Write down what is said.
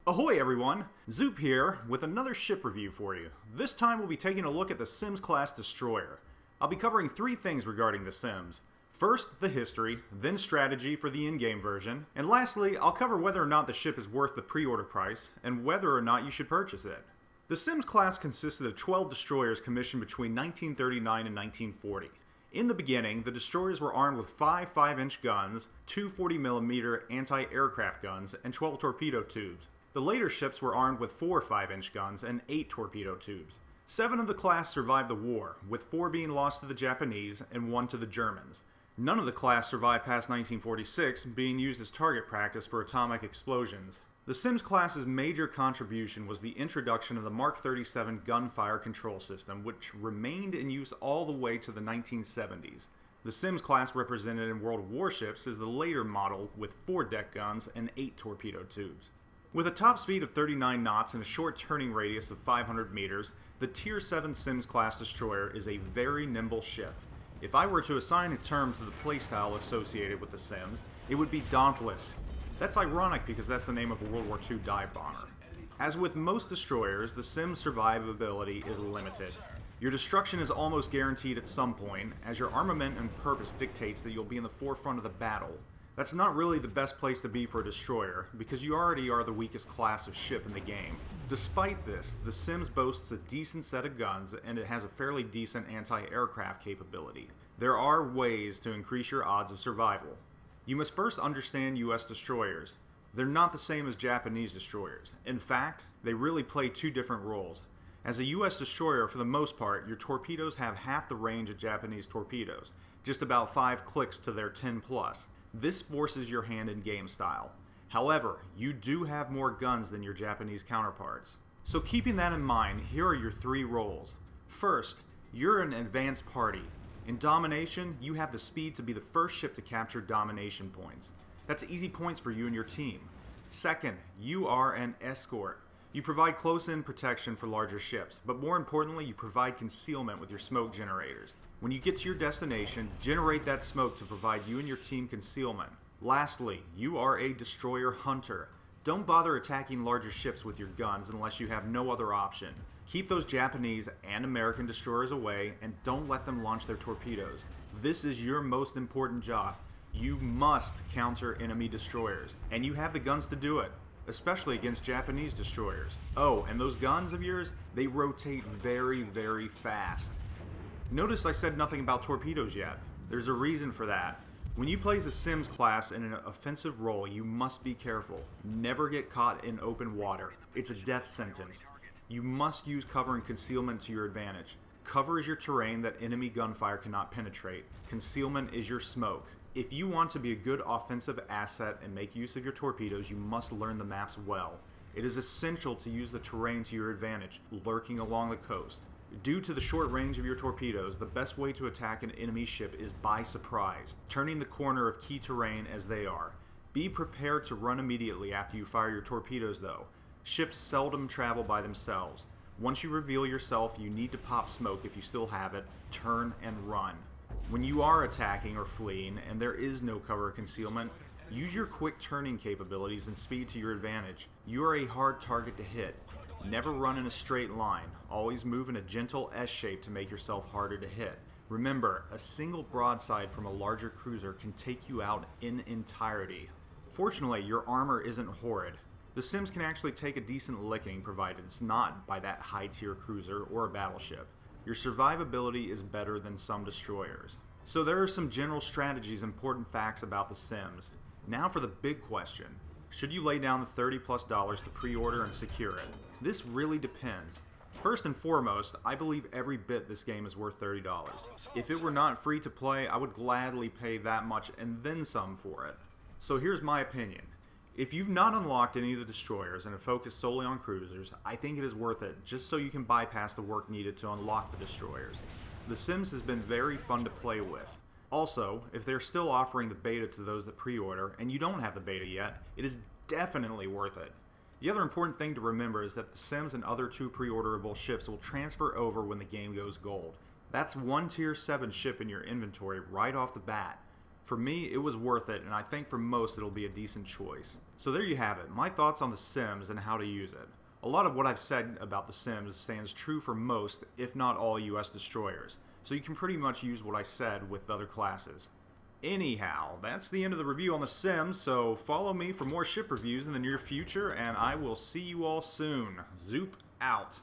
Ahoy everyone! Zoop here with another ship review for you. This time we'll be taking a look at the Sims class destroyer. I'll be covering three things regarding the Sims. First, the history, then strategy for the in-game version, and lastly, I'll cover whether or not the ship is worth the pre-order price, and whether or not you should purchase it. The Sims class consisted of 12 destroyers commissioned between 1939 and 1940. In the beginning, the destroyers were armed with 5 5-inch guns, 2 40mm anti-aircraft guns, and 12 torpedo tubes. The later ships were armed with 4 5-inch guns and 8 torpedo tubes. 7 of the class survived the war, with 4 being lost to the Japanese and 1 to the Germans. None of the class survived past 1946, being used as target practice for atomic explosions. The Sims class's major contribution was the introduction of the Mark 37 gunfire control system, which remained in use all the way to the 1970s. The Sims class represented in World Warships is the later model with 4 deck guns and 8 torpedo tubes. With a top speed of 39 knots and a short turning radius of 500 meters, the Tier 7 Sims class destroyer is a very nimble ship. If I were to assign a term to the playstyle associated with the Sims, it would be dauntless. That's ironic because that's the name of a World War II dive bomber. As with most destroyers, the Sims' survivability is limited. Your destruction is almost guaranteed at some point, as your armament and purpose dictates that you'll be in the forefront of the battle. That's not really the best place to be for a destroyer, because you already are the weakest class of ship in the game. Despite this, the Sims boasts a decent set of guns, and it has a fairly decent anti-aircraft capability. There are ways to increase your odds of survival. You must first understand US destroyers. They're not the same as Japanese destroyers. In fact, they really play 2 different roles. As a US destroyer, for the most part, your torpedoes have half the range of Japanese torpedoes, just about 5 clicks to their 10 plus. This forces your hand in game style. However, you do have more guns than your Japanese counterparts. So keeping that in mind, here are your 3 roles. First, you're an advanced party. In domination, you have the speed to be the first ship to capture domination points. That's easy points for you and your team. Second, you are an escort. You provide close-in protection for larger ships, but more importantly, you provide concealment with your smoke generators. When you get to your destination, generate that smoke to provide you and your team concealment. Lastly, you are a destroyer hunter. Don't bother attacking larger ships with your guns unless you have no other option. Keep those Japanese and American destroyers away and don't let them launch their torpedoes. This is your most important job. You must counter enemy destroyers, and you have the guns to do it, especially against Japanese destroyers. Oh, and those guns of yours, they rotate very, very fast. Notice I said nothing about torpedoes yet. There's a reason for that. When you play as a Sims class in an offensive role, you must be careful. Never get caught in open water. It's a death sentence. You must use cover and concealment to your advantage. Cover is your terrain that enemy gunfire cannot penetrate. Concealment is your smoke. If you want to be a good offensive asset and make use of your torpedoes, you must learn the maps well. It is essential to use the terrain to your advantage, lurking along the coast. Due to the short range of your torpedoes, the best way to attack an enemy ship is by surprise, turning the corner of key terrain as they are. Be prepared to run immediately after you fire your torpedoes though. Ships seldom travel by themselves. Once you reveal yourself, you need to pop smoke if you still have it, turn and run. When you are attacking or fleeing and there is no cover or concealment, use your quick turning capabilities and speed to your advantage. You are a hard target to hit. Never run in a straight line. Always move in a gentle S shape to make yourself harder to hit. Remember, a single broadside from a larger cruiser can take you out in entirety. Fortunately, your armor isn't horrid. The Sims can actually take a decent licking provided it's not by that high-tier cruiser or a battleship. Your survivability is better than some destroyers. So there are some general strategies and important facts about the Sims. Now for the big question. Should you lay down the $30+ to pre-order and secure it? This really depends. First and foremost, I believe every bit this game is worth $30. If it were not free to play, I would gladly pay that much and then some for it. So here's my opinion. If you've not unlocked any of the destroyers and have focused solely on cruisers, I think it is worth it just so you can bypass the work needed to unlock the destroyers. The Sims has been very fun to play with. Also, if they're still offering the beta to those that pre-order, and you don't have the beta yet, it is definitely worth it. The other important thing to remember is that the Sims and other 2 pre-orderable ships will transfer over when the game goes gold. That's one Tier 7 ship in your inventory right off the bat. For me, it was worth it, and I think for most it'll be a decent choice. So there you have it, my thoughts on the Sims and how to use it. A lot of what I've said about the Sims stands true for most, if not all, US destroyers, so you can pretty much use what I said with other classes. Anyhow, that's the end of the review on the Sims, so follow me for more ship reviews in the near future, and I will see you all soon. Zoop out.